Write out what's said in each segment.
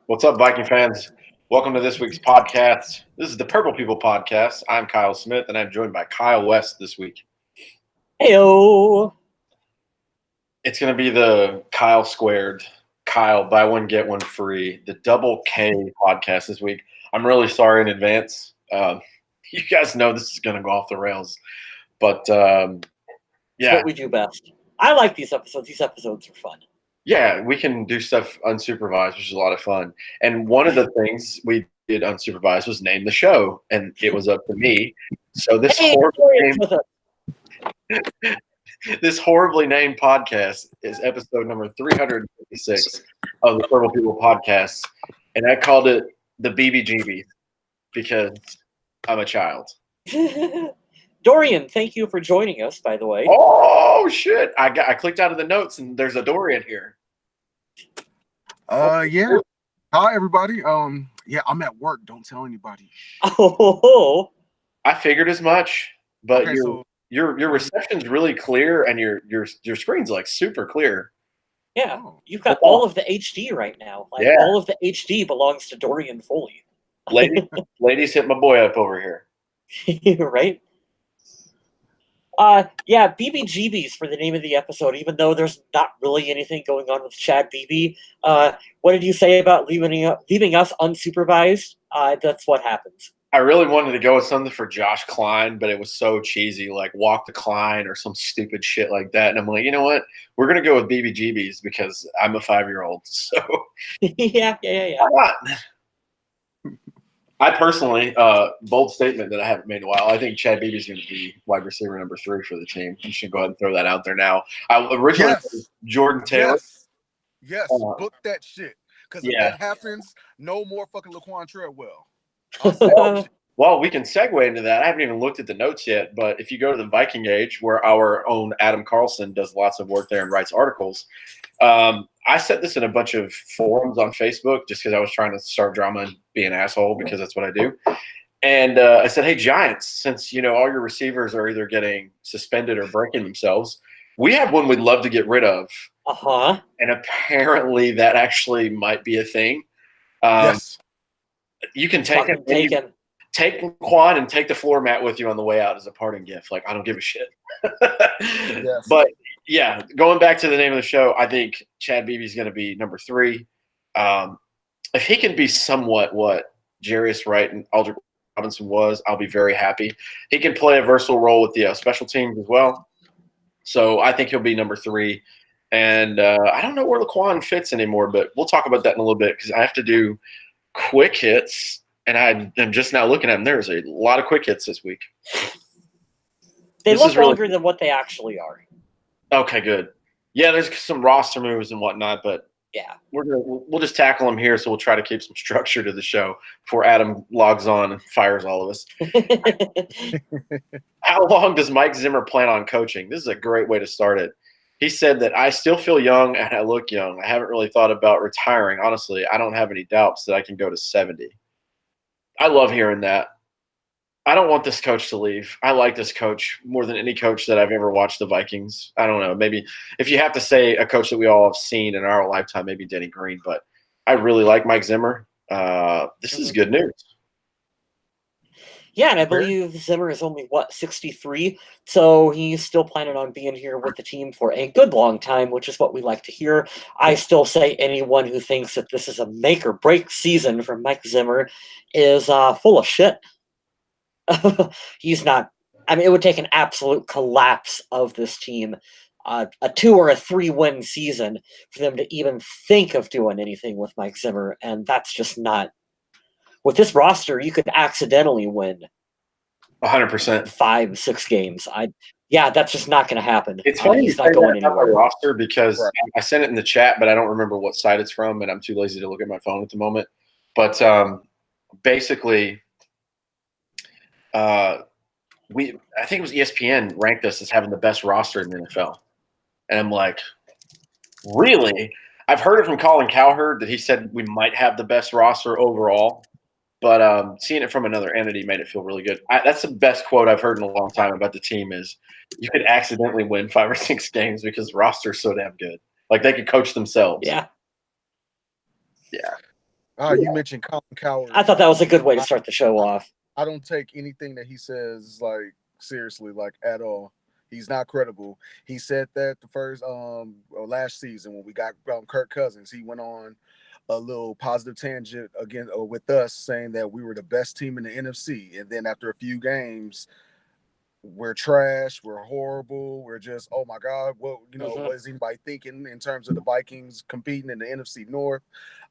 What's up, Viking fans? Welcome to this week's podcast. This is the Purple People Podcast. I'm Kyle Smith, and I'm joined by Kyle West this week. Heyo. It's going to be the Kyle Squared, Kyle Buy One, Get One Free, the Double K podcast this week. I'm really sorry in advance. You guys know this is going to go off the rails. But, It's yeah. what we do best. I like these episodes. These episodes are fun. Yeah, we can do stuff unsupervised, which is a lot of fun. And one of the things we did unsupervised was name the show, and it was up to me. So this this horribly named podcast is episode number 356 of the Purple People Podcast, and I called it the Beebe Geebees because I'm a child. Dorian, thank you for joining us, by the way. Oh shit! I clicked out of the notes, and there's a Dorian here. Yeah. Hi, everybody. Yeah, I'm at work. Don't tell anybody. Oh, I figured as much, but Okay, your reception's really clear, and your screen's like super clear. yeah. You've got all of the HD right now. Like Yeah. all of the HD belongs to Dorian Foley. Ladies, hit my boy up over here. Right? Yeah, Geebees for the name of the episode, even though there's not really anything going on with Chad Beebe. What did you say about leaving us unsupervised? That's what happens. I really wanted to go with something for Josh Klein, but it was so cheesy, like Walk the Klein or some stupid shit like that. And I'm like, you know what? We're gonna go with BBGBs because I'm a 5-year-old. So yeah. why not? I personally, bold statement that I haven't made in a while. I think Chad Beebe is going to be wide receiver number 3 for the team. You should go ahead and throw that out there now. I originally Jordan Taylor. Yes. Book that shit. Because if that happens, no more fucking Laquan Treadwell. Well, we can segue into that. I haven't even looked at the notes yet, but if you go to the Viking Age, where our own Adam Carlson does lots of work there and writes articles, I said this in a bunch of forums on Facebook just because I was trying to start drama and be an asshole because that's what I do. And I said, hey, Giants, since, all your receivers are either getting suspended or breaking themselves, we have one we'd love to get rid of. Uh-huh. And apparently that actually might be a thing. Yes. You can take it. Take Laquan and take the floor mat with you on the way out as a parting gift. Like, I don't give a shit. Yes. But, yeah, going back to the name of the show, I think Chad Beebe's going to be number 3. If he can be somewhat what Jarius Wright and Aldrich Robinson was, I'll be very happy. He can play a versatile role with the special teams as well. So I think he'll be number 3. And I don't know where Laquan fits anymore, but we'll talk about that in a little bit because I have to do quick hits. And I'm just now looking at them. There's a lot of quick hits this week. They look longer than what they actually are. Okay, good. Yeah, there's some roster moves and whatnot, but yeah, we'll just tackle them here. So we'll try to keep some structure to the show before Adam logs on and fires all of us. How long does Mike Zimmer plan on coaching? This is a great way to start it. He said that I still feel young and I look young. I haven't really thought about retiring. Honestly, I don't have any doubts that I can go to 70. I love hearing that. I don't want this coach to leave. I like this coach more than any coach that I've ever watched the Vikings. I don't know. Maybe if you have to say a coach that we all have seen in our lifetime, maybe Denny Green. But I really like Mike Zimmer. This is good news. Yeah, and I believe Zimmer is only, 63? So he's still planning on being here with the team for a good long time, which is what we like to hear. I still say anyone who thinks that this is a make-or-break season for Mike Zimmer is full of shit. He's not. I mean, it would take an absolute collapse of this team, a 2 or a 3-win season, for them to even think of doing anything with Mike Zimmer, and that's just not. With this roster, you could accidentally win 100%. 5-6 games. That's just not going to happen. It's funny he's not going anywhere. Roster because I sent it in the chat, but I don't remember what site it's from, and I'm too lazy to look at my phone at the moment. But basically, I think it was ESPN ranked us as having the best roster in the NFL, and I'm like, really? I've heard it from Colin Cowherd that he said we might have the best roster overall. But seeing it from another entity made it feel really good. That's the best quote I've heard in a long time about the team is you could accidentally win 5 or 6 games because the roster's so damn good. Like they could coach themselves. Yeah. Yeah. You mentioned Colin Cowherd. I thought that was a good way to start the show off. I don't take anything that he says like seriously, like at all. He's not credible. He said that the first last season when we got Kirk Cousins, he went on a little positive tangent again with us, saying that we were the best team in the NFC, and then after a few games, we're trash, we're horrible, we're just, oh my God, what is anybody thinking in terms of the Vikings competing in the NFC North?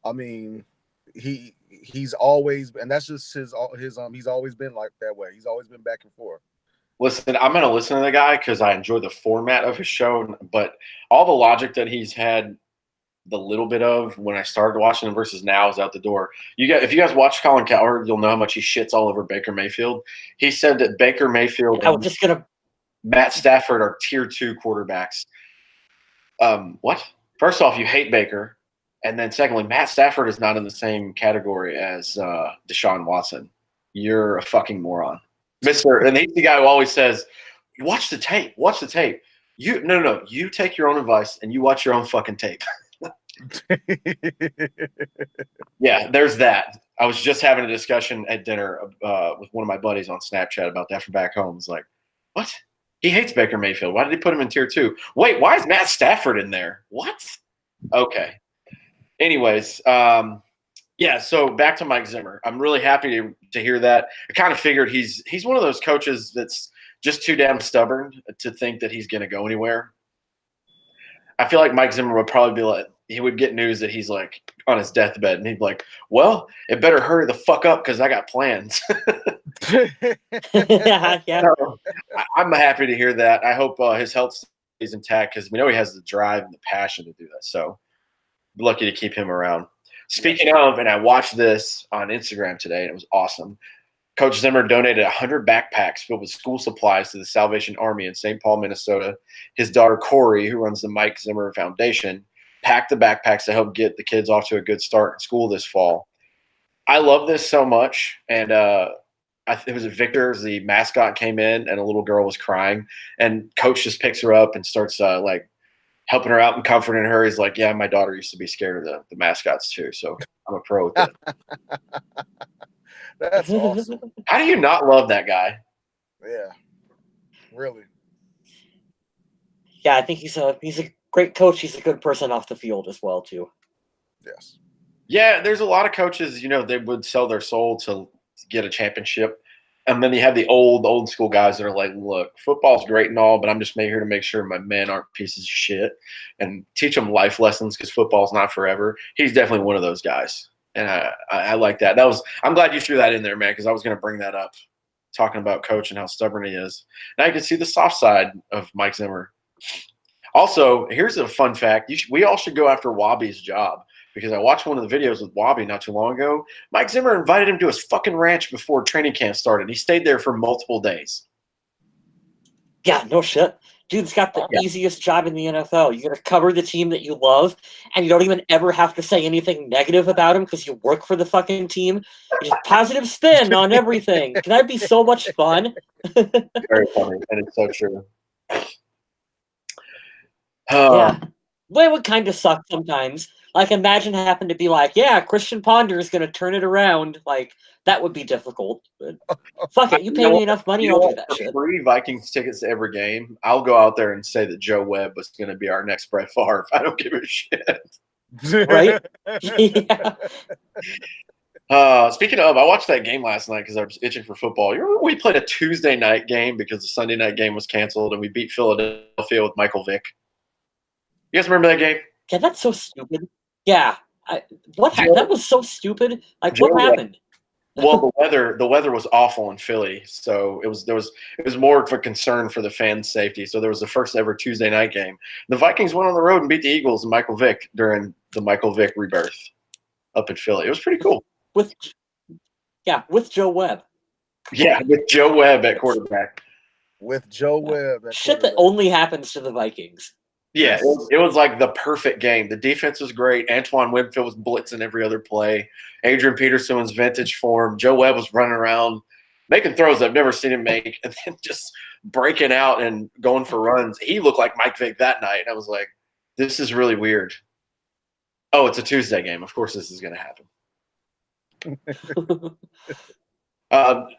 I mean, he's always, and that's just his he's always been like that way. He's always been back and forth. Listen, I'm going to listen to the guy because I enjoy the format of his show, but all the logic that he's had the little bit of when I started watching him versus now is out the door. If you guys watch Colin Cowherd, you'll know how much he shits all over Baker Mayfield. He said that Baker Mayfield and Matt Stafford are tier 2 quarterbacks. What? First off, you hate Baker. And then secondly, Matt Stafford is not in the same category as Deshaun Watson. You're a fucking moron. And he's the guy who always says, watch the tape. Watch the tape. No. You take your own advice and you watch your own fucking tape. Yeah, there's that. I was just having a discussion at dinner with one of my buddies on Snapchat about that from back home. It's like, what? He hates Baker Mayfield. Why did he put him in tier 2? Wait, why is Matt Stafford in there? What? Okay. Anyways, yeah, so back to Mike Zimmer. I'm really happy to hear that. I kind of figured he's one of those coaches that's just too damn stubborn to think that he's going to go anywhere. I feel like Mike Zimmer would probably be like, he would get news that he's like on his deathbed, and he'd be like, well, it better hurry the fuck up because I got plans. Yeah. So, I'm happy to hear that. I hope his health stays intact because we know he has the drive and the passion to do that. So lucky to keep him around. Speaking of, and I watched this on Instagram today, and it was awesome. Coach Zimmer donated 100 backpacks filled with school supplies to the Salvation Army in St. Paul, Minnesota. His daughter, Corey, who runs the Mike Zimmer Foundation, packed the backpacks to help get the kids off to a good start in school this fall. I love this so much. And it was Victor, the mascot, came in, and a little girl was crying. And Coach just picks her up and starts helping her out and comforting her. He's like, yeah, my daughter used to be scared of the mascots too, so I'm a pro with it. That's awesome. How do you not love that guy? Yeah, really. Yeah, I think he's a great coach. He's a good person off the field as well too. Yes. Yeah, there's a lot of coaches, they would sell their soul to get a championship. And then you have the old school guys that are like, look, football's great and all, but I'm just here to make sure my men aren't pieces of shit and teach them life lessons because football's not forever. He's definitely one of those guys. And I like that. I'm glad you threw that in there, man, because I was going to bring that up, talking about Coach and how stubborn he is. Now you can see the soft side of Mike Zimmer. Also, here's a fun fact. We all should go after Wabi's job. Because I watched one of the videos with Wabi not too long ago. Mike Zimmer invited him to his fucking ranch before training camp started. He stayed there for multiple days. Yeah, no shit. Dude's got the easiest job in the NFL. You're going to cover the team that you love, and you don't even ever have to say anything negative about him because you work for the fucking team. You just positive spin on everything. Can that be so much fun? Very funny, and it's so true. Yeah. Well, it would kind of suck sometimes. Like, imagine happened to be like, yeah, Christian Ponder is going to turn it around. Like, that would be difficult. But fuck it. You pay me enough money, I'll do that shit. Free Vikings tickets to every game. I'll go out there and say that Joe Webb was going to be our next Brett Favre. I don't give a shit. Right? Yeah. Speaking of, I watched that game last night because I was itching for football. You remember we played a Tuesday night game because the Sunday night game was canceled, and we beat Philadelphia with Michael Vick? You guys remember that game? Yeah, that's so stupid. Yeah. That was so stupid. Like, what happened? Well, the weather was awful in Philly, so it was more of a concern for the fans' safety. So there was the first ever Tuesday night game. The Vikings went on the road and beat the Eagles and Michael Vick during the Michael Vick rebirth up in Philly. It was pretty cool. With Joe Webb. Yeah, with Joe Webb at quarterback. With Joe Webb at shit that only happens to the Vikings. Yeah, it was like the perfect game. The defense was great. Antoine Winfield was blitzing every other play. Adrian Peterson was vintage form. Joe Webb was running around, making throws I've never seen him make, and then just breaking out and going for runs. He looked like Mike Vick that night. I was like, this is really weird. Oh, it's a Tuesday game. Of course this is going to happen.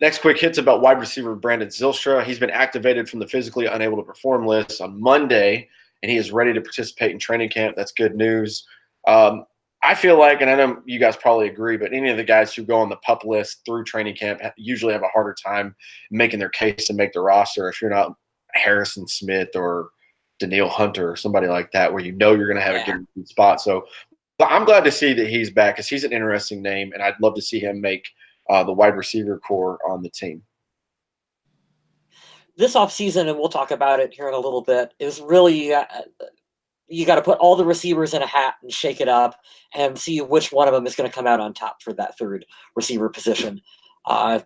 Next quick hits about wide receiver Brandon Zylstra. He's been activated from the physically unable to perform list on Monday, and he is ready to participate in training camp. That's good news. I feel like, and I know you guys probably agree, but any of the guys who go on the PUP list through training camp usually have a harder time making their case to make the roster if you're not Harrison Smith or Daniil Hunter or somebody like that, where you know you're going to have a guaranteed spot. So I'm glad to see that he's back because he's an interesting name, and I'd love to see him make the wide receiver core on the team. This offseason, and we'll talk about it here in a little bit, is really you got to put all the receivers in a hat and shake it up and see which one of them is going to come out on top for that third receiver position.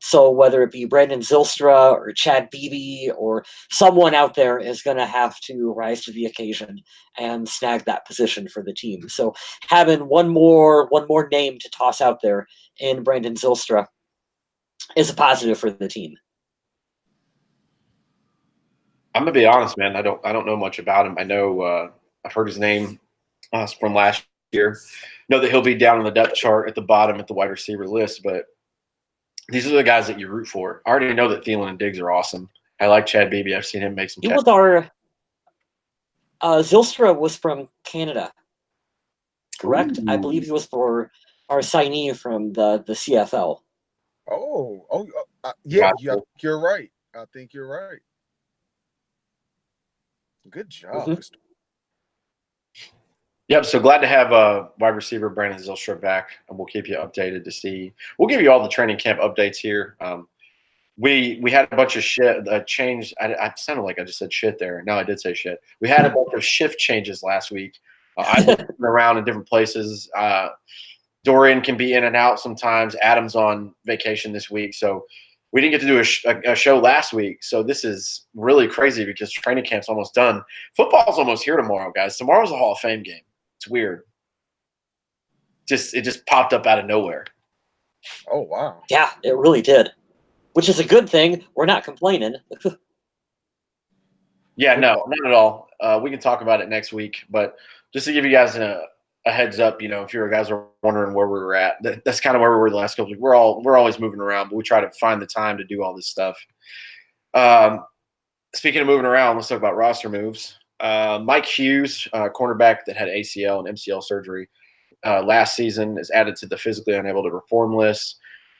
So whether it be Brandon Zylstra or Chad Beebe or someone out there is going to have to rise to the occasion and snag that position for the team. So having one more name to toss out there in Brandon Zylstra is a positive for the team. I'm gonna be honest, man. I don't know much about him. I know I've heard his name from last year. Know that he'll be down on the depth chart at the bottom at the wide receiver list, but these are the guys that you root for. I already know that Thielen and Diggs are awesome. I like Chad Beebe. I've seen him make some. He was our Zylstra was from Canada, correct? Ooh. I believe he was for our signee from the CFL. Yeah, you're right. I think you're right. Good job, Mr. Yep, so glad to have wide receiver Brandon Zylstra back, and we'll keep you updated to see. We'll give you all the training camp updates here. We had a bunch of shit changed. I sounded like I just said shit there. No, I did say shit. We had a bunch of shift changes last week. I've been around in different places. Dorian can be in and out sometimes. Adam's on vacation this week, so we didn't get to do a show last week. So this is really crazy because training camp's almost done. Football's almost here tomorrow, guys. Tomorrow's a Hall of Fame game. It's weird. It just popped up out of nowhere. Oh, wow. Yeah, it really did, which is a good thing. We're not complaining. Yeah, no, not at all. We can talk about it next week, but just to give you guys a heads up, if you guys are wondering where we were at, that's kind of where we were the last couple of weeks. We're always moving around, but we try to find the time to do all this stuff. Speaking of moving around, let's talk about roster moves. Mike Hughes, cornerback that had ACL and MCL surgery last season, is added to the physically unable to perform list.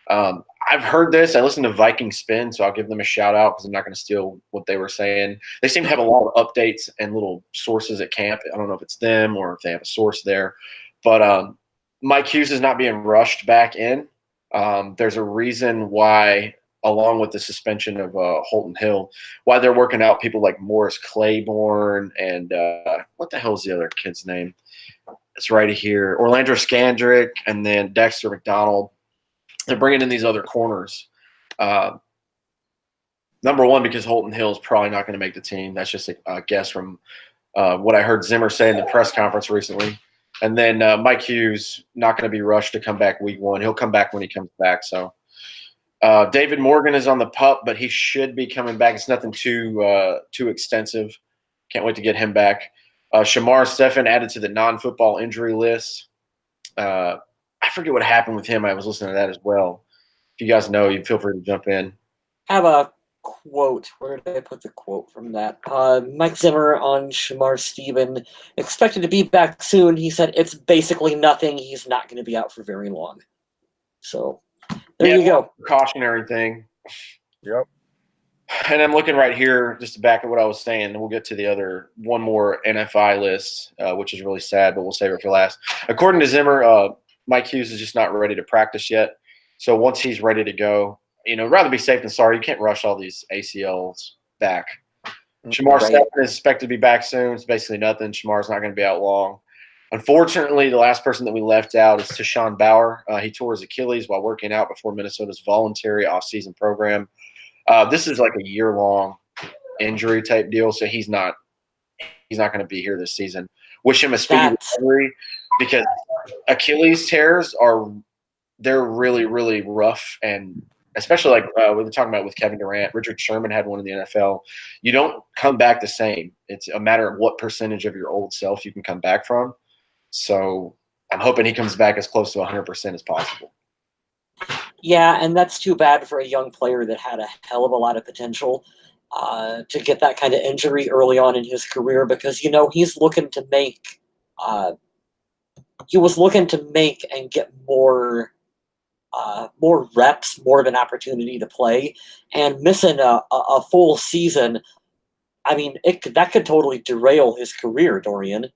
I've heard this. I listened to Viking Spin, so I'll give them a shout out because I'm not going to steal what they were saying. They seem to have a lot of updates and little sources at camp. I don't know if it's them or if they have a source there. But Mike Hughes is not being rushed back in. There's a reason why, along with the suspension of Holton Hill, why they're working out people like Morris Claiborne and what the hell is the other kid's name? It's right here. Orlando Scandrick and then Dexter McDonald. They're bringing in these other corners. Number one, because Holton Hill is probably not going to make the team. That's just a guess from what I heard Zimmer say in the press conference recently. And then Mike Hughes, not going to be rushed to come back week one. He'll come back when he comes back. So David Morgan is on the PUP, but he should be coming back. It's nothing too extensive. Can't wait to get him back. Shamar Stephen added to the non-football injury list. I forget what happened with him. I was listening to that as well. If you guys know, you feel free to jump in. I have a quote. Where did I put the quote from that? Mike Zimmer on Shamar Stephen, expected to be back soon. He said it's basically nothing. He's not going to be out for very long. So there you go. Cautionary thing. Yep. And I'm looking right here just to back up what I was saying, and we'll get to the other one more NFI list, which is really sad, but we'll save it for last. According to Zimmer, Mike Hughes is just not ready to practice yet. So once he's ready to go, rather be safe than sorry. You can't rush all these ACLs back. Shamar Stephen is expected to be back soon. It's basically nothing. Shamar's not going to be out long. Unfortunately, the last person that we left out is Tashawn Bauer. He tore his Achilles while working out before Minnesota's voluntary offseason program. This is like a year-long injury type deal, so he's not going to be here this season. Wish him a speedy recovery because Achilles tears they're really, really rough, and especially like we were talking about with Kevin Durant. Richard Sherman had one in the NFL. You don't come back the same. It's a matter of what percentage of your old self you can come back from. So I'm hoping he comes back as close to 100% as possible. Yeah, and that's too bad for a young player that had a hell of a lot of potential to get that kind of injury early on in his career because, he's looking to make he was looking to make and get more reps, more of an opportunity to play, and missing a full season. I mean, that could totally derail his career, Dorian.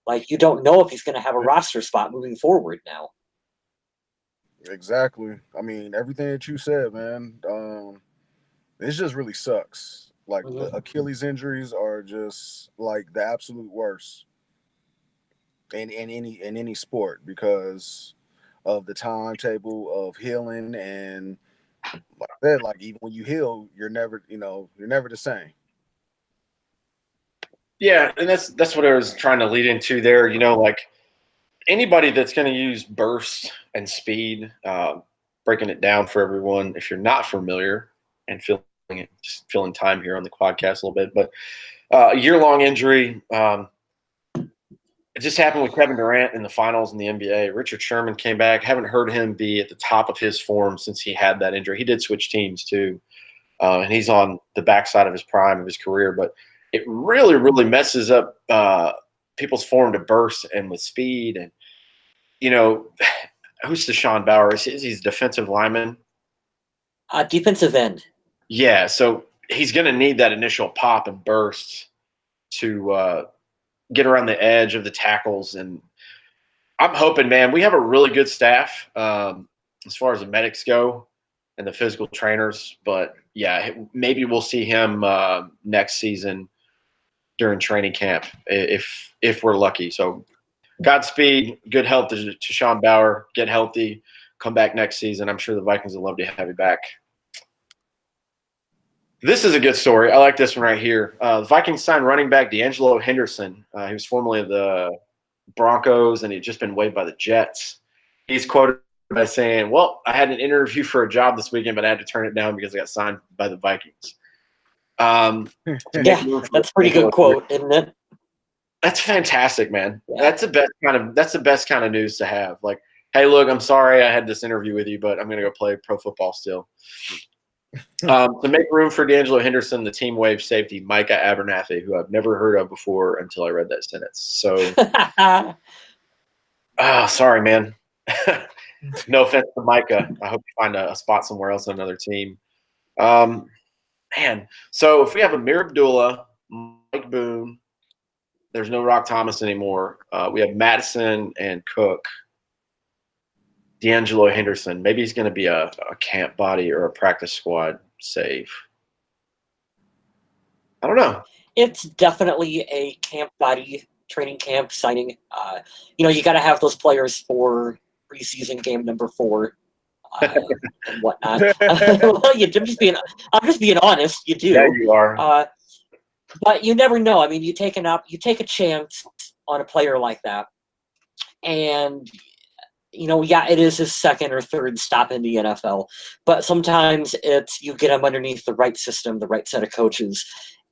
Like, you don't know if he's going to have a roster spot moving forward now. Exactly. I mean, everything that you said, man. It just really sucks. Like the Achilles injuries are just like the absolute worst in any sport because of the timetable of healing and like that. Like even when you heal, you're never the same. Yeah, and that's what I was trying to lead into there. Like anybody that's going to use burst and speed, breaking it down for everyone if you're not familiar and just filling time here on the podcast a little bit, but a year-long injury. It just happened with Kevin Durant in the finals in the NBA. Richard Sherman came back. Haven't heard him be at the top of his form since he had that injury. He did switch teams too, and he's on the backside of his prime of his career. But it really, really messes up people's form to burst and with speed. And, who's Deshaun Bauer? He's a defensive lineman. Defensive end. Yeah, so he's going to need that initial pop and burst to get around the edge of the tackles. And I'm hoping, man, we have a really good staff as far as the medics go and the physical trainers. But, yeah, maybe we'll see him next season during training camp if we're lucky. So Godspeed, good health to Sean Bauer. Get healthy, come back next season. I'm sure the Vikings would love to have you back. This is a good story. I like this one right here. The Vikings signed running back D'Angelo Henderson. He was formerly of the Broncos, and he'd just been waived by the Jets. He's quoted by saying, "Well, I had an interview for a job this weekend, but I had to turn it down because I got signed by the Vikings." Yeah, that's a pretty good quote, isn't it? That's fantastic, man. Yeah. That's the best kind of news to have. Like, hey, look, I'm sorry I had this interview with you, but I'm going to go play pro football still. To make room for D'Angelo Henderson, the team waived safety Micah Abernathy, who I've never heard of before until I read that sentence. So, sorry, man. No offense to Micah. I hope you find a spot somewhere else on another team. Man, so if we have Amir Abdullah, Mike Boone, there's no Rock Thomas anymore. We have Madison and Cook. D'Angelo Henderson. Maybe he's going to be a camp body or a practice squad save. I don't know. It's definitely a camp body, training camp signing. You got to have those players for preseason game number 4 and whatnot. Well, I'm just being honest. You do. Yeah, you are. But you never know. I mean, you take a chance on a player like that, and it is his second or third stop in the NFL. But sometimes it's you get him underneath the right system, the right set of coaches,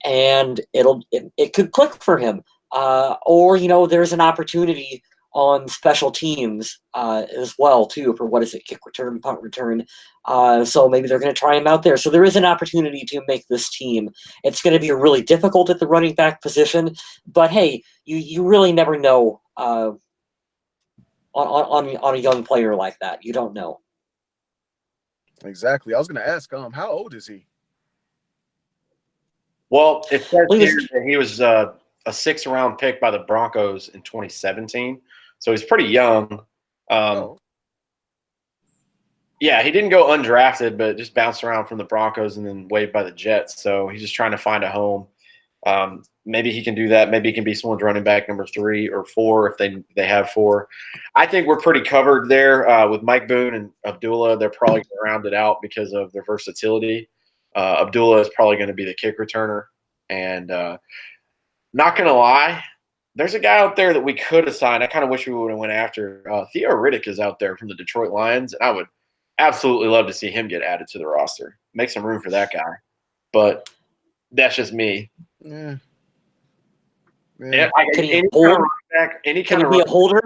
and it could click for him. Or there's an opportunity on special teams as well too for kick return, punt return. So maybe they're going to try him out there. So there is an opportunity to make this team. It's going to be really difficult at the running back position, but hey, you really never know on a young player like that. You don't know. Exactly. I was going to ask, how old is he? Well, it says here that he was a 6th-round pick by the Broncos in 2017. So he's pretty young. Yeah, he didn't go undrafted, but just bounced around from the Broncos and then waived by the Jets. So he's just trying to find a home. Maybe he can do that. Maybe he can be someone's running back number 3 or 4 if they have 4. I think we're pretty covered there with Mike Boone and Abdullah. They're probably going to round it out because of their versatility. Abdullah is probably going to be the kick returner. And not going to lie, there's a guy out there that we could have signed. I kind of wish we would have went after. Theo Riddick is out there from the Detroit Lions, and I would absolutely love to see him get added to the roster. Make some room for that guy. But that's just me. Yeah. Any kind of holder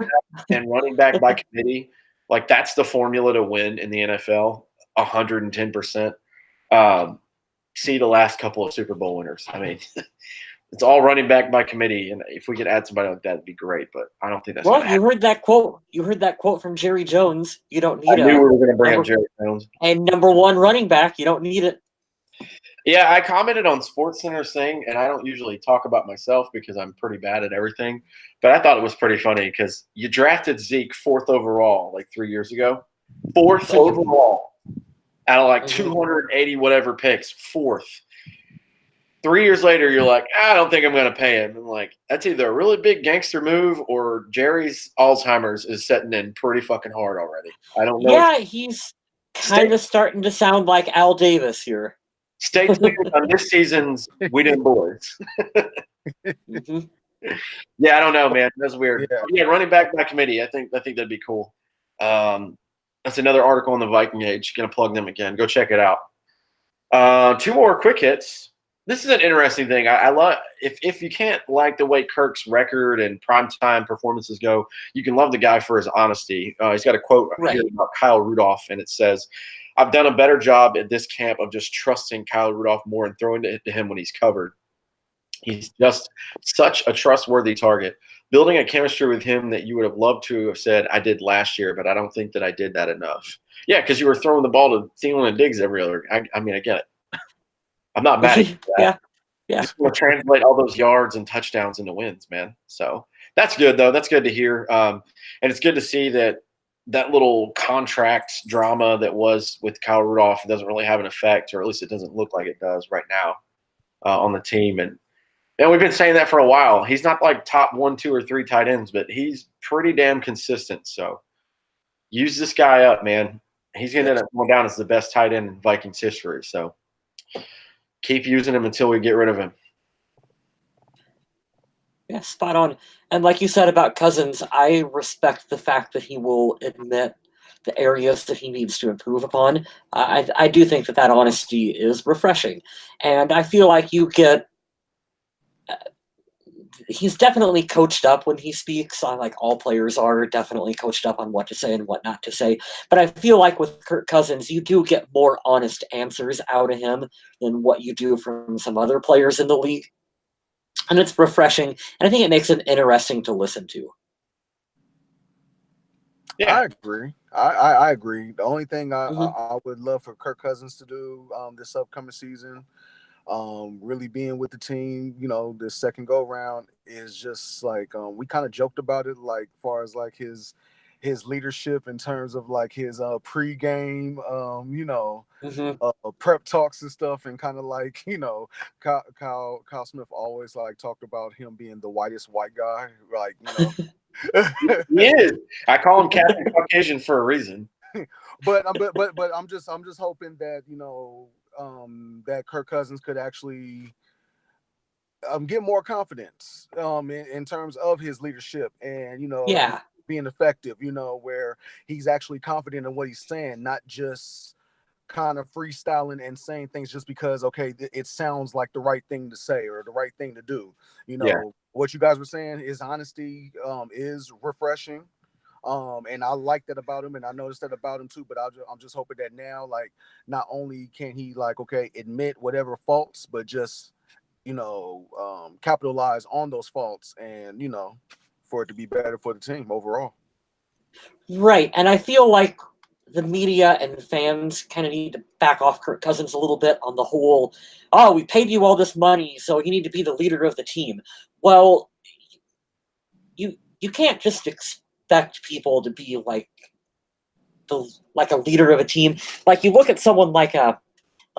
and running back by committee, like that's the formula to win in the NFL. 110%. See the last couple of Super Bowl winners. I mean, it's all running back by committee, and if we could add somebody like that, it'd be great. But I don't think that's. Well, gonna you heard that quote. You heard that quote from Jerry Jones. You don't need I knew we were going to bring number, up Jerry Jones. And number one running back. You don't need it. Yeah, I commented on SportsCenter's thing, and I don't usually talk about myself because I'm pretty bad at everything. But I thought it was pretty funny because you drafted Zeke 4th overall like 3 years ago. 4th overall out of like 280 whatever picks. 4th. 3 years later, you're like, I don't think I'm going to pay him. And like, that's either a really big gangster move or Jerry's Alzheimer's is setting in pretty fucking hard already. I don't know. Yeah, he's kind of starting to sound like Al Davis here. Stay tuned on this season's We Didn't Boys. Yeah, I don't know, man. That's weird. Yeah, running back by committee. I think that'd be cool. That's another article on the Viking Age. Gonna plug them again. Go check it out. 2 more quick hits. This is an interesting thing. I love if you can't like the way Kirk's record and primetime performances go, you can love the guy for his honesty. He's got a quote here about Kyle Rudolph, and it says, I've done a better job at this camp of just trusting Kyle Rudolph more and throwing it to him when he's covered. He's just such a trustworthy target. Building a chemistry with him that you would have loved to have said, I did last year, but I don't think that I did that enough. Yeah, because you were throwing the ball to Thielen and Diggs every other. I mean, I get it. I'm not mad at that. Yeah. Just want to translate all those yards and touchdowns into wins, man. So that's good, though. That's good to hear. And it's good to see that little contract drama that was with Kyle Rudolph doesn't really have an effect, or at least it doesn't look like it does right now on the team. And we've been saying that for a while. He's not like top 1, 2, or 3 tight ends, but he's pretty damn consistent. So use this guy up, man. He's going to end up going down as the best tight end in Vikings history. So keep using him until we get rid of him. Yeah, spot on. And like you said about Cousins, I respect the fact that he will admit the areas that he needs to improve upon. I do think that honesty is refreshing. And I feel like you get he's definitely coached up when he speaks. Like all players are definitely coached up on what to say and what not to say. But I feel like with Kirk Cousins, you do get more honest answers out of him than what you do from some other players in the league. And it's refreshing. And I think it makes it interesting to listen to. Yeah, I agree. I agree. The only thing I would love for Kirk Cousins to do this upcoming season, really being with the team, this second go round, is just like we kind of joked about it, like far as like his leadership in terms of like his pregame, prep talks and stuff, and kind of like Kyle Smith always like talked about him being the whitest white guy, like He is. I call him Captain Caucasian for a reason. but I'm just hoping that that Kirk Cousins could actually get more confidence in terms of his leadership and being effective, where he's actually confident in what he's saying, not just kind of freestyling and saying things just because it sounds like the right thing to say or the right thing to do. What you guys were saying, his honesty is refreshing. And I like that about him, and I noticed that about him too. But I'm just hoping that now, like, not only can he admit whatever faults, but just capitalize on those faults, and for it to be better for the team overall. Right, and I feel like the media and fans kind of need to back off Kirk Cousins a little bit on the whole, we paid you all this money, so you need to be the leader of the team. Well, you can't just expect people to be like a leader of a team. Like you look at someone like a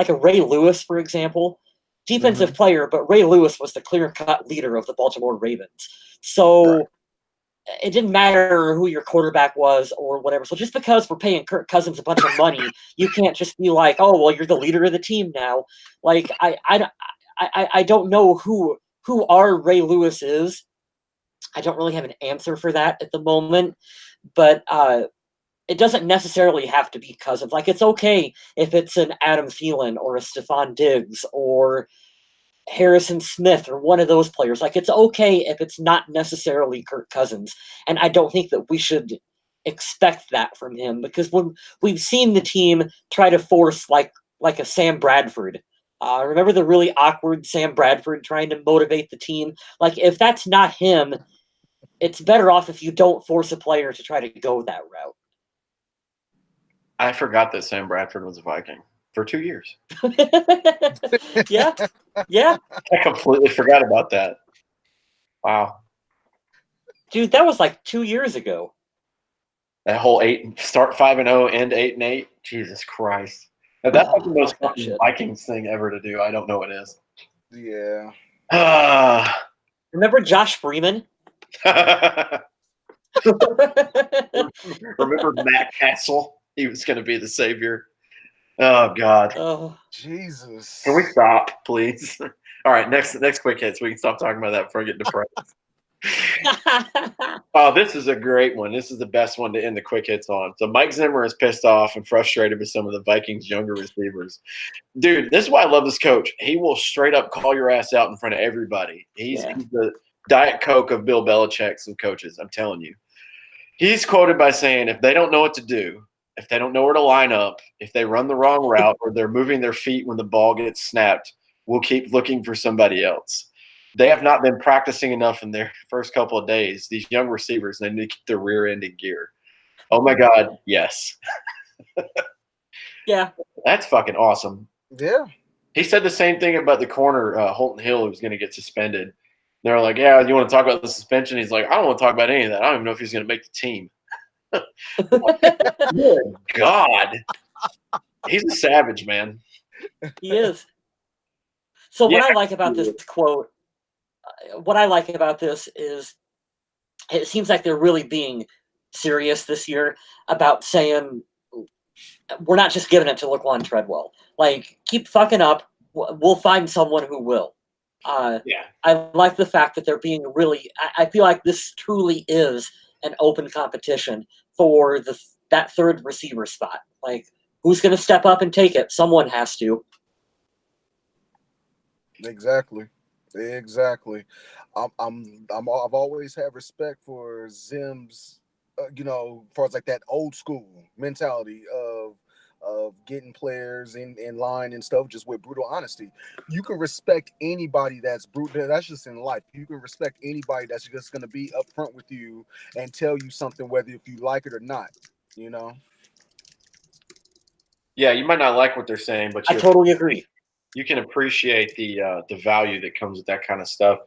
Ray Lewis, for example, defensive player, but Ray Lewis was the clear-cut leader of the Baltimore Ravens. So it didn't matter who your quarterback was or whatever. So just because we're paying Kirk Cousins a bunch of money, you can't just be like, oh, well, you're the leader of the team now. Like I don't know who our Ray Lewis is. I don't really have an answer for that at the moment, but it doesn't necessarily have to be Cousins. Like it's okay if it's an Adam Thielen or a Stephon Diggs or Harrison Smith or one of those players. Like it's okay if it's not necessarily Kirk Cousins. And I don't think that we should expect that from him, because when we've seen the team try to force like a Sam Bradford. Remember the really awkward Sam Bradford trying to motivate the team? Like, if that's not him, it's better off if you don't force a player to try to go that route. I forgot that Sam Bradford was a Viking for 2 years. Yeah. I completely forgot about that. Wow. Dude, that was like 2 years ago. That whole start 5-0, end 8-8. Jesus Christ. Now, that's like the most fucking Vikings thing ever to do. I don't know what it is. Yeah. Remember Josh Freeman? Remember Matt Castle? He was going to be the savior. Oh, God. Oh, Jesus. Can we stop, please? All right, next quick hit so we can stop talking about that before I get depressed. Oh, this is a great one. This is the best one to end the quick hits on. So Mike Zimmer is pissed off and frustrated with some of the Vikings' younger receivers. Dude, this is why I love this coach. He will straight up call your ass out in front of everybody. He's the Diet Coke of Bill Belichick's and coaches, I'm telling you. He's quoted by saying, if they don't know what to do, if they don't know where to line up, if they run the wrong route or they're moving their feet when the ball gets snapped, we'll keep looking for somebody else. They have not been practicing enough in their first couple of days. These young receivers, they need to keep their rear end in gear. Oh, my God, yes. Yeah. That's fucking awesome. Yeah. He said the same thing about the corner, Holton Hill, who was going to get suspended. They're like, yeah, you want to talk about the suspension? He's like, I don't want to talk about any of that. I don't even know if he's going to make the team. Good God. He's a savage, man. He is. So what I like about this quote, what I like about this is it seems like they're really being serious this year about saying we're not just giving it to Laquan Treadwell. Like, keep fucking up. We'll find someone who will. I like the fact that they're being really – I feel like this truly is an open competition for that third receiver spot. Like, who's going to step up and take it? Someone has to. Exactly. I've always had respect for Zim's, as far as like that old school mentality of getting players in line and stuff, just with brutal honesty. You can respect anybody that's brutal. That's just in life. You can respect anybody that's just going to be upfront with you and tell you something, whether if you like it or not. Yeah, you might not like what they're saying, but I totally agree. You can appreciate the value that comes with that kind of stuff.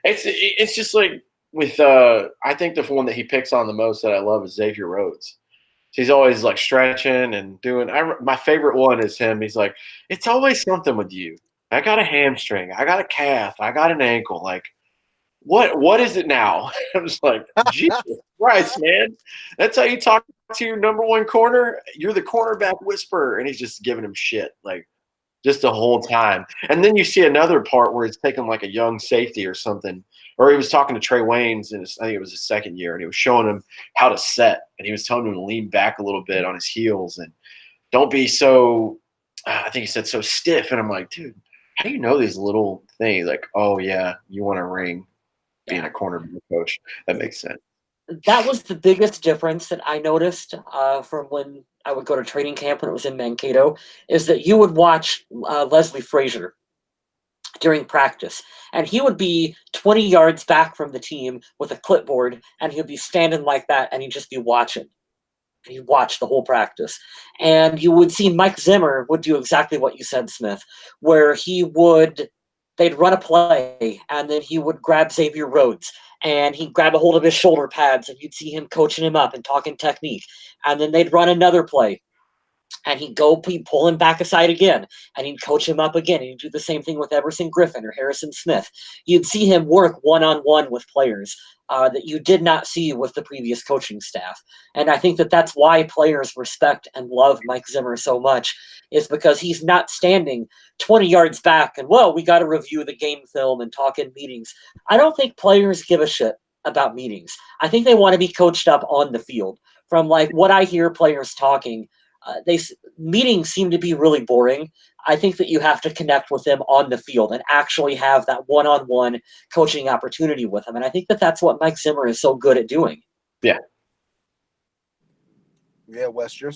It's just like with I think the one that he picks on the most that I love is Xavier Rhodes. He's always like stretching and doing. My favorite one is him. He's like, it's always something with you. I got a hamstring. I got a calf. I got an ankle. Like, what is it now? I'm just like, Jesus Christ, man. That's how you talk to your number one corner? You're the cornerback whisperer. And he's just giving him shit. Like, just the whole time. And then you see another part where it's taking like a young safety or something. Or he was talking to Trey Waynes, and I think it was his second year, and he was showing him how to set. And he was telling him to lean back a little bit on his heels and don't be so I think he said so stiff. And I'm like, dude, how do you know these little things? Like, oh, yeah, you want a ring being a cornerback coach. That makes sense. That was the biggest difference that I noticed from when I would go to training camp when it was in Mankato, is that you would watch Leslie Frazier during practice, and he would be 20 yards back from the team with a clipboard, and he'd be standing like that, and he'd just be watching. And he'd watch the whole practice. And you would see Mike Zimmer would do exactly what you said, Smith, where they'd run a play, and then he would grab Xavier Rhodes, and he'd grab a hold of his shoulder pads, and you'd see him coaching him up and talking technique. And then they'd run another play, and he'd pull him back aside again, and he'd coach him up again. And he'd do the same thing with Everson Griffin or Harrison Smith. You'd see him work one-on-one with players that you did not see with the previous coaching staff. And I think that that's why players respect and love Mike Zimmer so much, is because he's not standing 20 yards back and, well, we got to review the game film and talk in meetings. I don't think players give a shit about meetings. I think they want to be coached up on the field. From like what I hear players talking, meetings seem to be really boring. I think that you have to connect with them on the field and actually have that one-on-one coaching opportunity with them. And I think that that's what Mike Zimmer is so good at doing. Yeah. Yeah, Wes, you're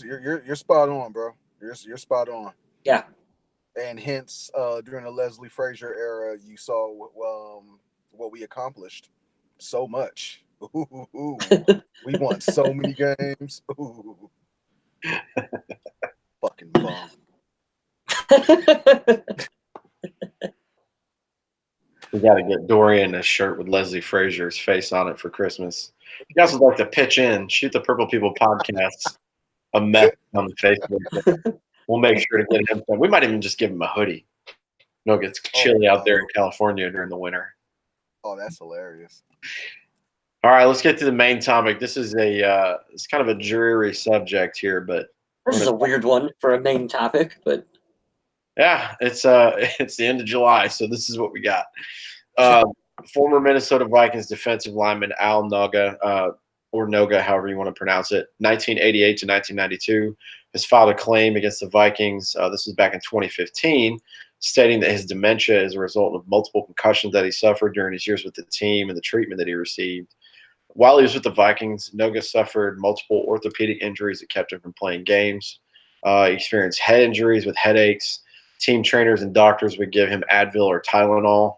spot on, bro. You're spot on. Yeah. And hence, during the Leslie Frazier era, you saw what we accomplished. So much. Ooh. We won so many games. Ooh. Fucking bum. We got to get Dorian a shirt with Leslie Frazier's face on it for Christmas. If you guys would like to pitch in, shoot the Purple People podcast a message on the Facebook. We'll make sure to get him. We might even just give him a hoodie. It gets chilly out there in California during the winter. Oh, that's hilarious. All right, let's get to the main topic. This is it's kind of a dreary subject here, but this is a weird one for a main topic, but yeah, it's the end of July, so this is what we got. Former Minnesota Vikings defensive lineman Al Noga, or Noga, however you want to pronounce it, 1988 to 1992, has filed a claim against the Vikings. This was back in 2015, stating that his dementia is a result of multiple concussions that he suffered during his years with the team and the treatment that he received. While he was with the Vikings, Noga suffered multiple orthopedic injuries that kept him from playing games. He experienced head injuries with headaches. Team trainers and doctors would give him Advil or Tylenol.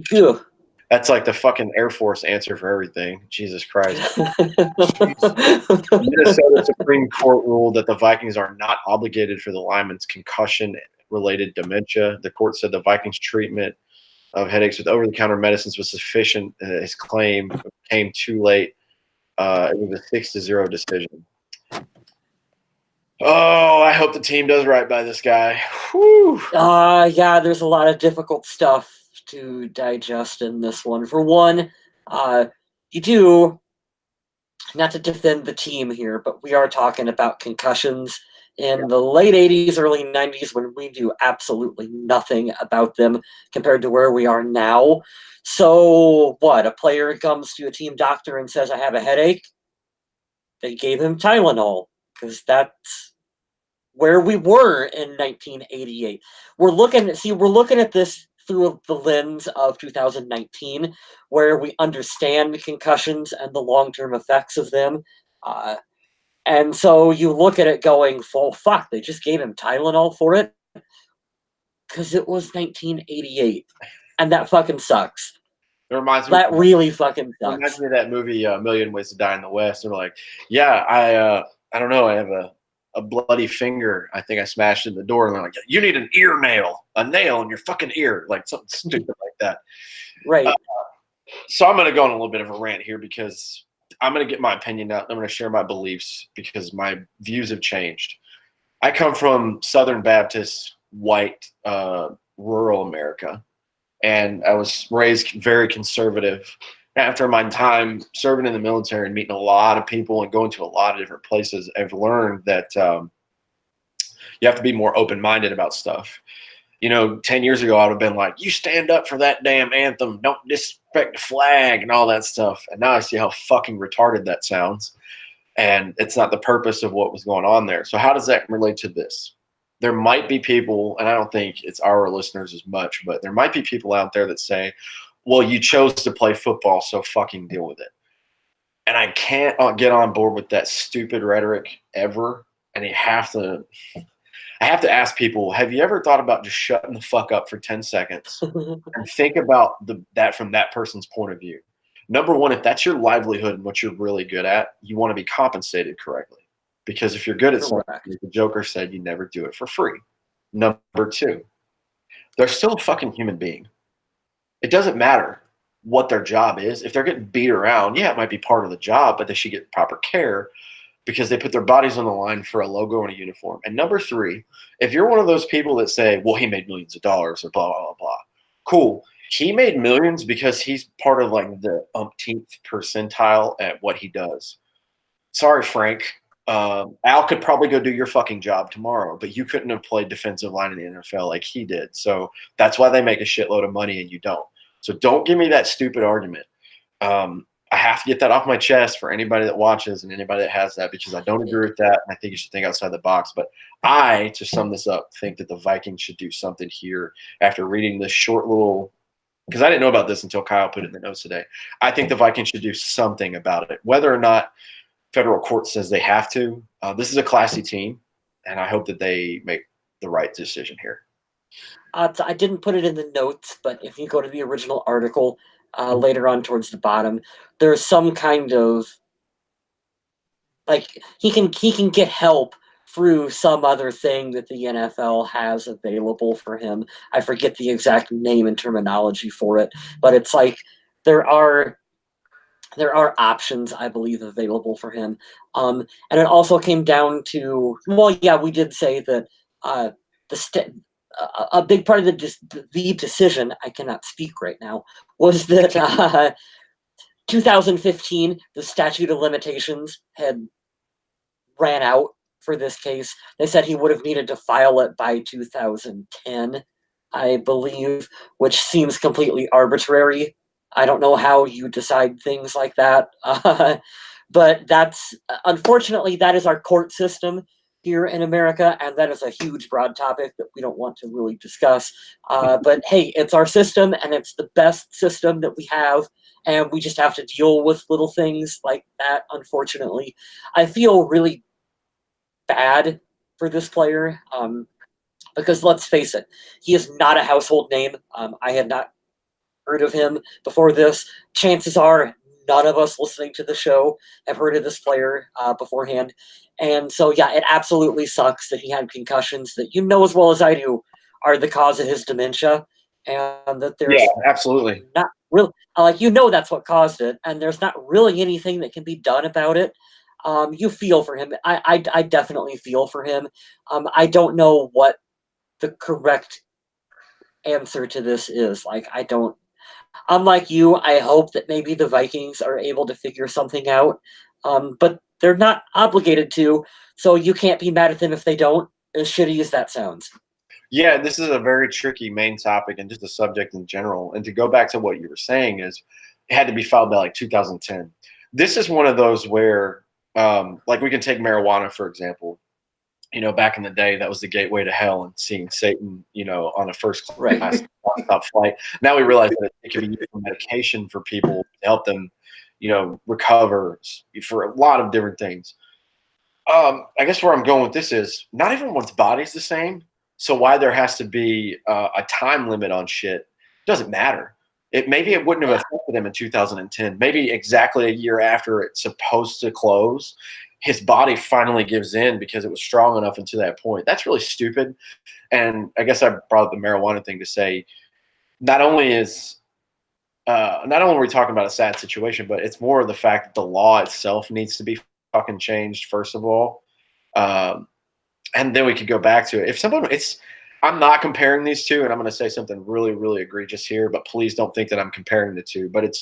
Phew. That's like the fucking Air Force answer for everything. Jesus Christ. The Minnesota Supreme Court ruled that the Vikings are not obligated for the lineman's concussion-related dementia. The court said the Vikings' treatment of headaches with over-the-counter medicines was sufficient. His claim came too late. It was a 6-0 decision. Oh, I hope the team does right by this guy. Whew. Yeah, there's a lot of difficult stuff to digest in this one. For one, you do, not to defend the team here, but we are talking about concussions in the late 80s, early 90s, when we do absolutely nothing about them compared to where we are now. So what? A player comes to a team doctor and says, I have a headache. They gave him Tylenol because that's where we were in 1988. We're looking at this through the lens of 2019, where we understand concussions and the long-term effects of them. And so you look at it going, well, fuck, they just gave him Tylenol for it? Because it was 1988. And that fucking sucks. It reminds me. That really fucking sucks. It reminds me of that movie, A Million Ways to Die in the West. They're like, yeah, I don't know, I have a bloody finger. I think I smashed in the door. And they're like, you need an ear nail, a nail in your fucking ear, like something stupid like that. Right. So I'm going to go on a little bit of a rant here because I'm going to get my opinion out. I'm going to share my beliefs because my views have changed. I come from Southern Baptist, white, rural America, and I was raised very conservative. After my time serving in the military and meeting a lot of people and going to a lot of different places, I've learned that you have to be more open-minded about stuff. 10 years ago, I would have been like, you stand up for that damn anthem, don't disrespect the flag and all that stuff. And now I see how fucking retarded that sounds. And it's not the purpose of what was going on there. So how does that relate to this? There might be people, and I don't think it's our listeners as much, but there might be people out there that say, well, you chose to play football, so fucking deal with it. And I can't get on board with that stupid rhetoric ever. And I have to ask people, have you ever thought about just shutting the fuck up for 10 seconds and think about that from that person's point of view? Number one, if that's your livelihood and what you're really good at, you want to be compensated correctly. Because if you're good at something, like the Joker said, you never do it for free. Number two, they're still a fucking human being. It doesn't matter what their job is. If they're getting beat around, yeah, it might be part of the job, but they should get proper care because they put their bodies on the line for a logo and a uniform. And number three, if you're one of those people that say, well, he made millions of dollars or blah, blah, blah, blah. Cool. He made millions because he's part of like the umpteenth percentile at what he does. Sorry, Frank. Al could probably go do your fucking job tomorrow, but you couldn't have played defensive line in the NFL like he did. So that's why they make a shitload of money and you don't. So don't give me that stupid argument. I have to get that off my chest for anybody that watches and anybody that has that because I don't agree with that. And I think you should think outside the box. But I, to sum this up, think that the Vikings should do something here after reading this short little – because I didn't know about this until Kyle put it in the notes today. I think the Vikings should do something about it. Whether or not federal court says they have to. This is a classy team, and I hope that they make the right decision here. I didn't put it in the notes, but if you go to the original article later on towards the bottom, there's some kind of like he can get help through some other thing that the NFL has available for him. I forget the exact name and terminology for it, but it's like there are options, I believe, available for him. And it also came down to, well, yeah, we did say that a big part of the decision, I cannot speak right now, was that 2015, the statute of limitations had ran out for this case. They said he would have needed to file it by 2010, I believe, which seems completely arbitrary. I don't know how you decide things like that. But that's, unfortunately, that is our court system here in America, and that is a huge, broad topic that we don't want to really discuss. But hey, it's our system, and it's the best system that we have, and we just have to deal with little things like that, unfortunately. I feel really bad for this player because let's face it, he is not a household name. I had not heard of him before this. Chances are none of us listening to the show have heard of this player beforehand. And so, yeah, it absolutely sucks that he had concussions that you know as well as I do are the cause of his dementia, and that there's absolutely not really that's what caused it, and there's not really anything that can be done about it. You feel for him. I definitely feel for him. I don't know what the correct answer to this is. Like, I don't. Unlike you, I hope that maybe the Vikings are able to figure something out, but they're not obligated to, so you can't be mad at them if they don't, as shitty as that sounds. Yeah, this is a very tricky main topic and just a subject in general. And to go back to what you were saying is it had to be filed by like 2010. This is one of those where, like we can take marijuana, for example. You know, back in the day, that was the gateway to hell and seeing Satan, you know, on a first class top flight. Now we realize that it can be used for medication for people to help them, you know, recover for a lot of different things. I guess where I'm going with this is not everyone's body's the same. So why there has to be a time limit on shit doesn't matter. Maybe it wouldn't have affected him in 2010. Maybe exactly a year after it's supposed to close, his body finally gives in because it was strong enough until that point. That's really stupid. And I guess I brought up the marijuana thing to say, not only are we talking about a sad situation, but it's more of the fact that the law itself needs to be fucking changed, first of all. And then we could go back to it. I'm not comparing these two, and I'm going to say something really, really egregious here, but please don't think that I'm comparing the two. But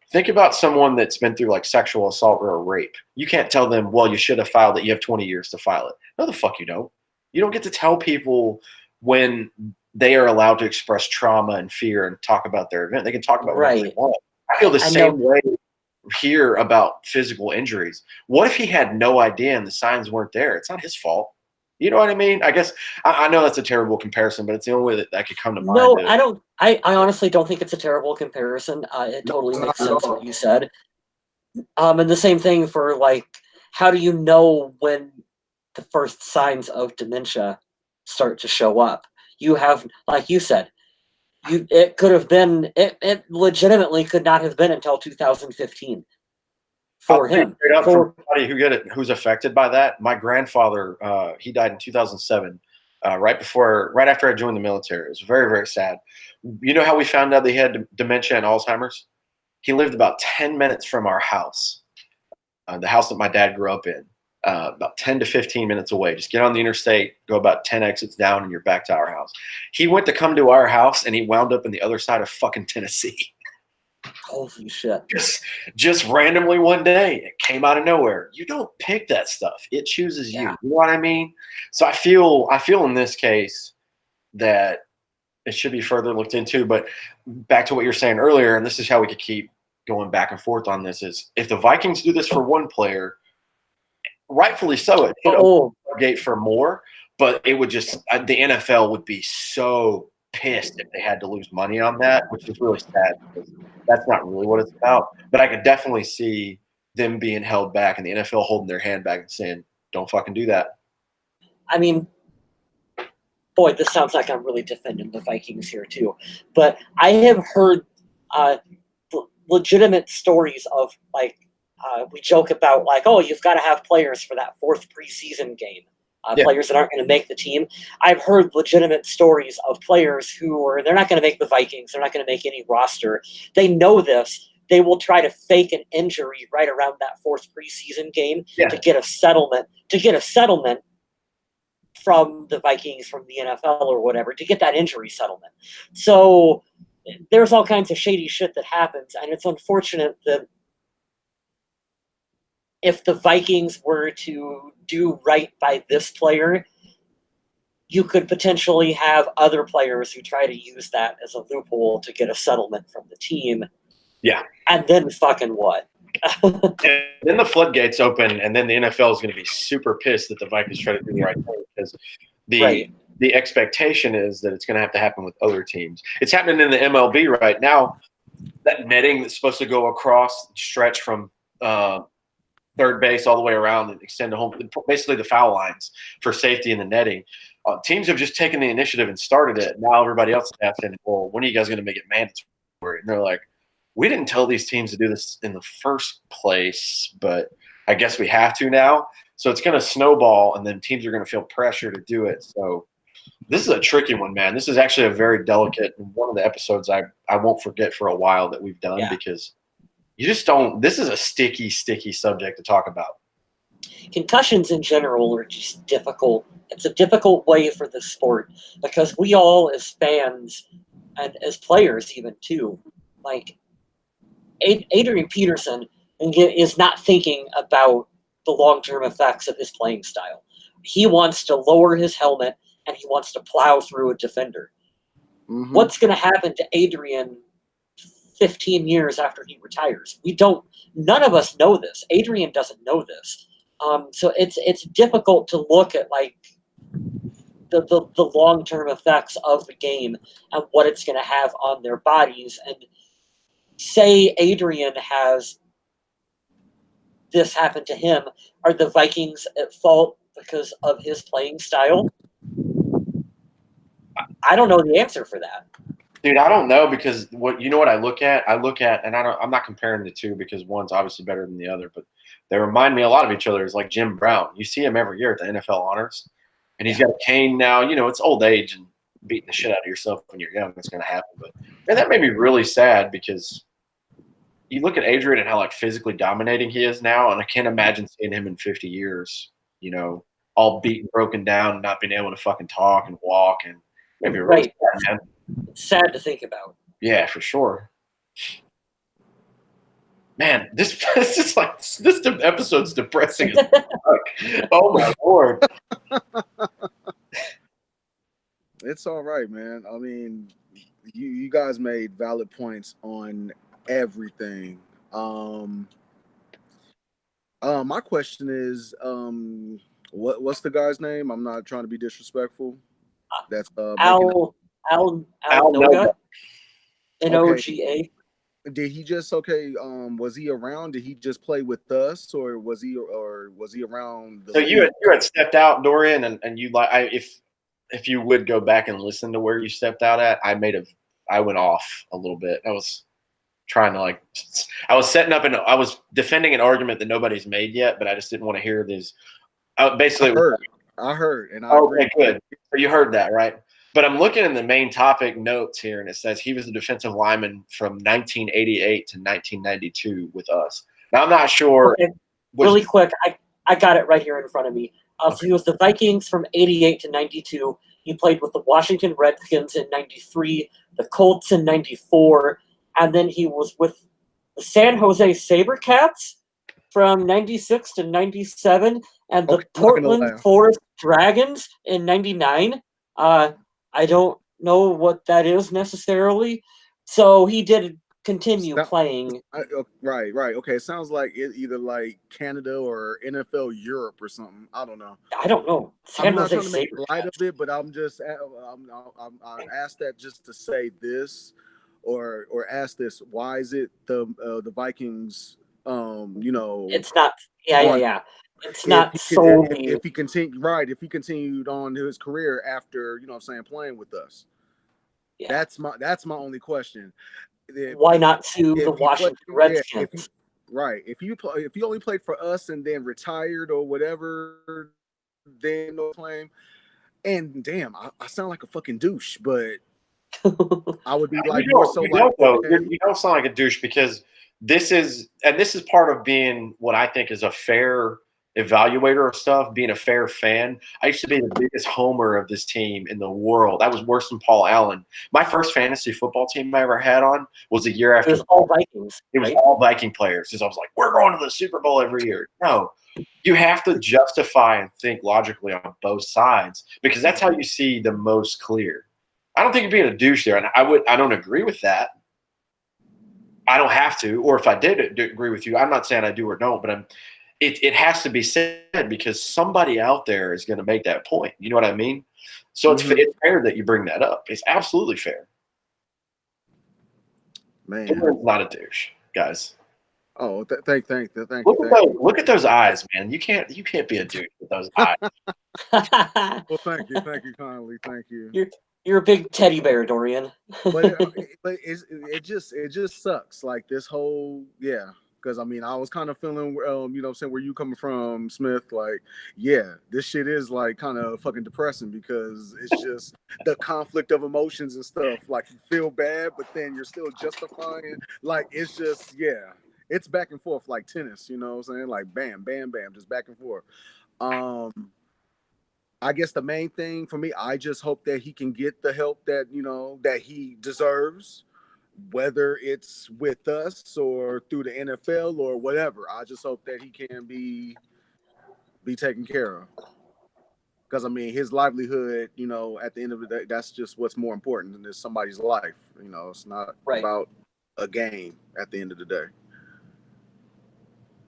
think about someone that's been through like sexual assault or a rape. You can't tell them, well, you should have filed it. You have 20 years to file it. No, the fuck you don't. You don't get to tell people when they are allowed to express trauma and fear and talk about their event. They can talk about whatever they want. I feel the same way here about physical injuries. What if he had no idea and the signs weren't there? It's not his fault. You know what I mean? I guess I know that's a terrible comparison, but it's the only way that could come to mind. No, I don't. I honestly don't think it's a terrible comparison. It totally makes sense what you said. And the same thing for like, how do you know when the first signs of dementia start to show up? You have, like you said, it could have been. It legitimately could not have been until 2015. For him, for somebody who's affected by that, my grandfather, he died in 2007, right after I joined the military. It was very, very sad. You know how we found out that he had dementia and Alzheimer's? He lived about 10 minutes from our house, the house that my dad grew up in, about 10 to 15 minutes away. Just get on the interstate, go about 10 exits down, and you're back to our house. He went to come to our house, and he wound up on the other side of fucking Tennessee. Holy shit. Just randomly one day, it came out of nowhere. You don't pick that stuff. It chooses you. You know what I mean? So I feel in this case that it should be further looked into. But back to what you're saying earlier, and this is how we could keep going back and forth on this, is if the Vikings do this for one player, rightfully so, it should open the gate for more, but it would just the NFL would be so pissed if they had to lose money on that, which is really sad because that's not really what it's about. But I could definitely see them being held back and the NFL holding their hand back and saying, don't fucking do that. I mean, boy, this sounds like I'm really defending the Vikings here too. But I have heard legitimate stories of like, we joke about like, oh, you've got to have players for that fourth preseason game. Players that aren't going to make the team. I've heard legitimate stories of players they're not going to make the Vikings. They're not going to make any roster. They know this. They will try to fake an injury right around that fourth preseason game to get a settlement. From the Vikings, from the NFL or whatever, to get that injury settlement. So there's all kinds of shady shit that happens, and it's unfortunate that if the Vikings were to do right by this player, you could potentially have other players who try to use that as a loophole to get a settlement from the team. Yeah. And then fucking what? And then the floodgates open, and then the NFL is going to be super pissed that the Vikings try to do the right thing because the expectation is that it's going to have to happen with other teams. It's happening in the MLB right now. That netting that's supposed to go across, stretch from third base all the way around and extend to home, basically the foul lines for safety in the netting. Teams have just taken the initiative and started it. Now everybody else is asking, well, when are you guys going to make it mandatory? And they're like, we didn't tell these teams to do this in the first place, but I guess we have to now. So it's going to snowball, and then teams are going to feel pressure to do it. So this is a tricky one, man. This is actually a very delicate one of the episodes I won't forget for a while that we've done because you just don't – this is a sticky, sticky subject to talk about. Concussions in general are just difficult. It's a difficult way for the sport because we all as fans and as players even too, like Adrian Peterson is not thinking about the long-term effects of his playing style. He wants to lower his helmet and he wants to plow through a defender. Mm-hmm. What's going to happen to Adrian 15 years after he retires? None of us know this. Adrian doesn't know this. So it's difficult to look at like the long-term effects of the game and what it's going to have on their bodies. And say Adrian has this happen to him, are the Vikings at fault because of his playing style? I don't know the answer for that. Dude, I don't know because what I look at, and I'm not comparing the two because one's obviously better than the other, but they remind me a lot of each other. It's like Jim Brown. You see him every year at the NFL honors, and he's got a cane now. You know, it's old age and beating the shit out of yourself when you're young. It's going to happen. But man, that made me really sad because you look at Adrian and how like physically dominating he is now, and I can't imagine seeing him in 50 years. You know, all beaten, broken down, and not being able to fucking talk and walk, and maybe really sad, man. It's sad to think about. Yeah, for sure. Man, this episode's depressing as fuck. Oh my Lord. It's all right, man. I mean, you guys made valid points on everything. My question is, what's the guy's name? I'm not trying to be disrespectful. That's Al Noga. Noga. Did he just was he around? Did he just play with us, or was he around? So you had stepped out, Dorian, and you if you would go back and listen to where you stepped out at, I went off a little bit. I was trying to I was defending an argument that nobody's made yet, but I just didn't want to hear these. Basically, I heard, and okay, good. So you heard that, right? But I'm looking in the main topic notes here, and it says he was a defensive lineman from 1988 to 1992 with us. Now, I'm not sure. Okay. Really quick, I got it right here in front of me. So he was the Vikings from 88 to 92. He played with the Washington Redskins in 93, the Colts in 94, and then he was with the San Jose SaberCats from 96 to 97, and the Portland Forest Dragons in 99. I don't know what that is necessarily. So he did continue playing. Right. Okay. It sounds like either like Canada or NFL Europe or something. I don't know. I'm not trying to make light of it, but I'm just I asked that just to say this, or ask this: why is it the Vikings It's not. Yeah, on- yeah. It's not solely. if he continued on his career after, playing with us. Yeah. That's my only question. Why not to the Washington Redskins? If you only played for us and then retired or whatever, then no claim. And damn, I sound like a fucking douche, but I would be like more so like you don't sound like a douche, because this is part of being what I think is a fair evaluator of stuff, being a fair fan. I used to be the biggest homer of this team in the world. I was worse than Paul Allen. My first fantasy football team I ever had on was a year after. It was all Vikings. It was all Viking players. Because I was like, we're going to the Super Bowl every year. No, you have to justify and think logically on both sides, because that's how you see the most clear. I don't think you're being a douche there, and I don't agree with that. I don't have to, or if I did agree with you, I'm not saying I do or don't, but it has to be said, because somebody out there is going to make that point. You know what I mean? So it's fair that you bring that up. It's absolutely fair. Man, Dorian's not a douche, guys. Oh, thank you. Look at those eyes, man. You can't be a douche with those eyes. Well, thank you kindly. Thank you. You're a big teddy bear, Dorian. but it just sucks. Like this whole because I mean I was kind of feeling where you coming from, Smith. Like this shit is like kind of fucking depressing, because it's just the conflict of emotions and stuff. Like you feel bad, but then you're still justifying. Like it's just it's back and forth like tennis. You know what I'm saying? Like bam, bam, bam, just back and forth. I guess the main thing for me, I just hope that he can get the help that that he deserves, whether it's with us or through the NFL or whatever. I just hope that he can be taken care of, because I mean his livelihood, at the end of the day, that's just what's more important than somebody's life. It's not about a game at the end of the day.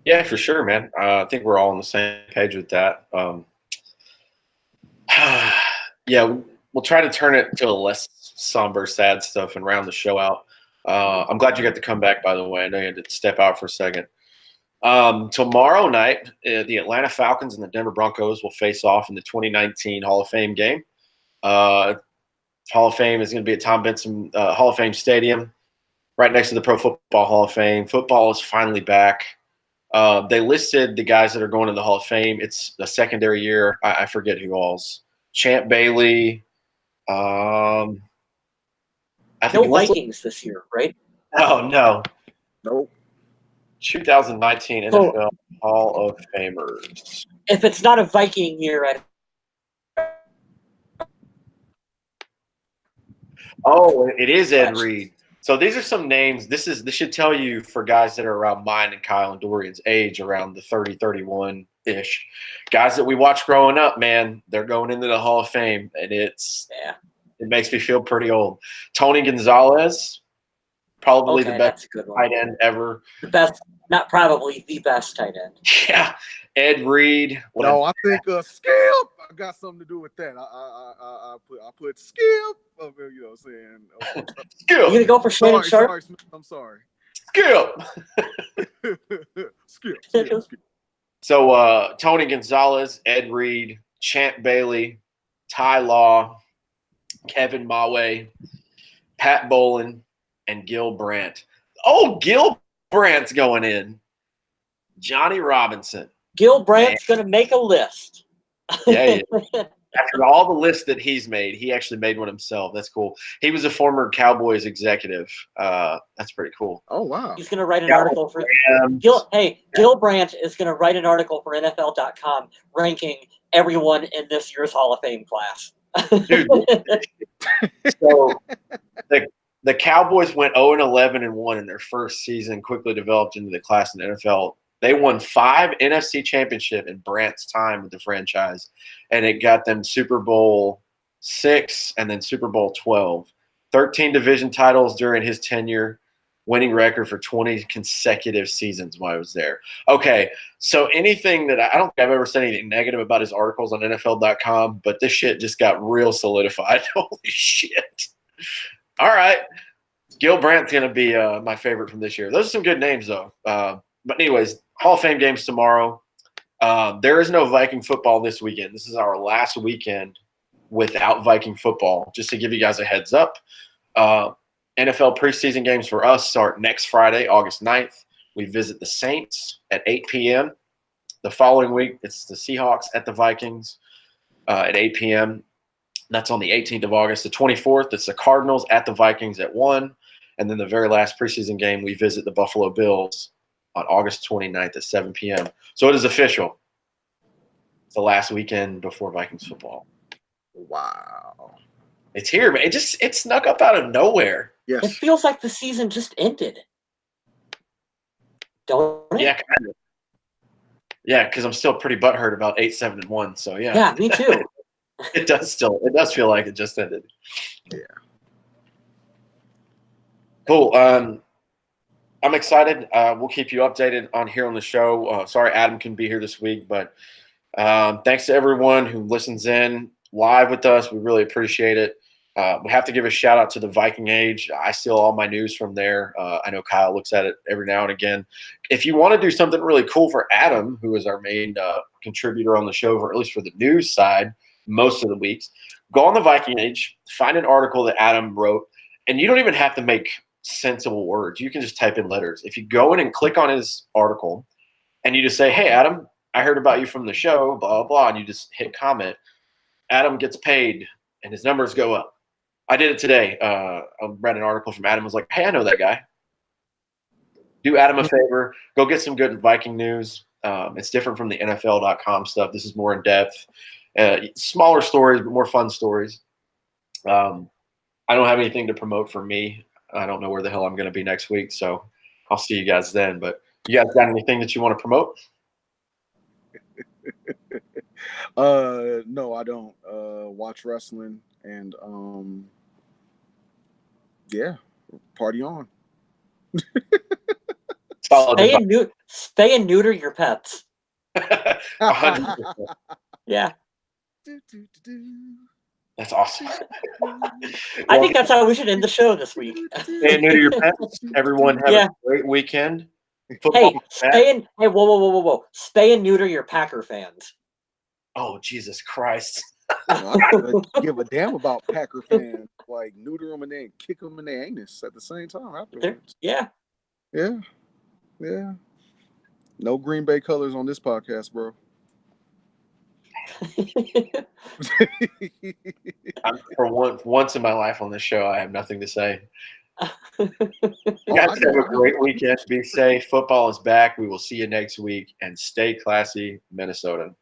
Yeah, for sure, man. I think we're all on the same page with that. Yeah, we'll try to turn it to a less somber, sad stuff and round the show out. I'm glad you got to come back, by the way. I know you had to step out for a second. Tomorrow night, the Atlanta Falcons and the Denver Broncos will face off in the 2019 Hall of Fame game. Hall of Fame is going to be at Tom Benson Hall of Fame Stadium, right next to the Pro Football Hall of Fame. Football is finally back. They listed the guys that are going to the Hall of Fame. It's the secondary year. I forget who all's. Champ Bailey. I think no Vikings this year, right? Oh, no. Nope. 2019 NFL Hall of Famers. If it's not a Viking year, it is Ed Reed. So these are some names. This should tell you, for guys that are around mine and Kyle and Dorian's age, around the 30, 31-ish. Guys that we watched growing up, man, they're going into the Hall of Fame, and it makes me feel pretty old. Tony Gonzalez, probably the best tight end ever. The best, not probably the best tight end. Yeah. Ed Reed. I think Skip. I got something to do with that. I put Skip up there, you know what I'm saying? Skip. You gonna go for Shannon Sharp? Sorry, Smith, I'm sorry. Skip. Skip. So Tony Gonzalez, Ed Reed, Champ Bailey, Ty Law, Kevin Mawe, Pat Bolin, and Gil Brandt. Oh, Gil Brandt's going in. Johnny Robinson. Gil Brandt's going to make a list. Yeah. After all the lists that he's made, he actually made one himself. That's cool. He was a former Cowboys executive. That's pretty cool. Oh, wow. He's going to write an article for Gil Brandt is going to write an article for NFL.com ranking everyone in this year's Hall of Fame class. Dude, so the Cowboys went 0-11-1 in their first season, quickly developed into the class in the NFL. They won 5 NFC championship in Brandt's time with the franchise, and it got them Super Bowl 6 and then Super Bowl 12. 13 division titles during his tenure, winning record for 20 consecutive seasons while I was there. Okay, so anything that I don't think I've ever said anything negative about his articles on NFL.com, but this shit just got real solidified. Holy shit. All right. Gil Brandt's going to be my favorite from this year. Those are some good names, though. But anyways, Hall of Fame games tomorrow. There is no Viking football this weekend. This is our last weekend without Viking football. Just to give you guys a heads up, NFL preseason games for us start next Friday, August 9th. We visit the Saints at 8 p.m. The following week, it's the Seahawks at the Vikings at 8 p.m. That's on the 18th of August. The 24th, it's the Cardinals at the Vikings at 1. And then the very last preseason game, we visit the Buffalo Bills on August 29th at 7 p.m. So it is official. It's the last weekend before Vikings football. Wow. It's here, man. It snuck up out of nowhere. Yes. It feels like the season just ended. Don't it? Yeah, kind of. Yeah, because I'm still pretty butthurt about 8-7-1. So yeah. Yeah, me too. It does feel like it just ended. Yeah. Cool. I'm excited. We'll keep you updated on here on the show. Sorry Adam couldn't be here this week, but thanks to everyone who listens in live with us. We really appreciate it. We have to give a shout out to the Viking Age. I steal all my news from there. I know Kyle looks at it every now and again. If you want to do something really cool for Adam, who is our main contributor on the show, or at least for the news side most of the weeks, go on the Viking Age, find an article that Adam wrote, and you don't even have to make sensible words. You can just type in letters. If you go in and click on his article and you just say, hey, Adam, I heard about you from the show, blah, blah, blah, and you just hit comment, Adam gets paid and his numbers go up. I did it today. I read an article from Adam. Was like, hey, I know that guy. Do Adam a favor. Go get some good Viking news. It's different from the NFL.com stuff. This is more in depth. Smaller stories, but more fun stories. I don't have anything to promote for me. I don't know where the hell I'm going to be next week, so I'll see you guys then. But you guys got anything that you want to promote? No, I don't. Watch wrestling and yeah, party on. Spay and neuter your pets. 100%. Yeah. That's awesome. I think that's how we should end the show this week. Stay and neuter your pets. Everyone have a great weekend. Hey, whoa. Spay and neuter your Packer fans. Oh, Jesus Christ. I don't give a damn about Packer fans. Like, neuter them and then kick them in their anus at the same time afterwards. Yeah. No Green Bay colors on this podcast, bro. For once in my life on this show, I have nothing to say. You guys have a great weekend. Be safe. Football is back. We will see you next week. And stay classy, Minnesota.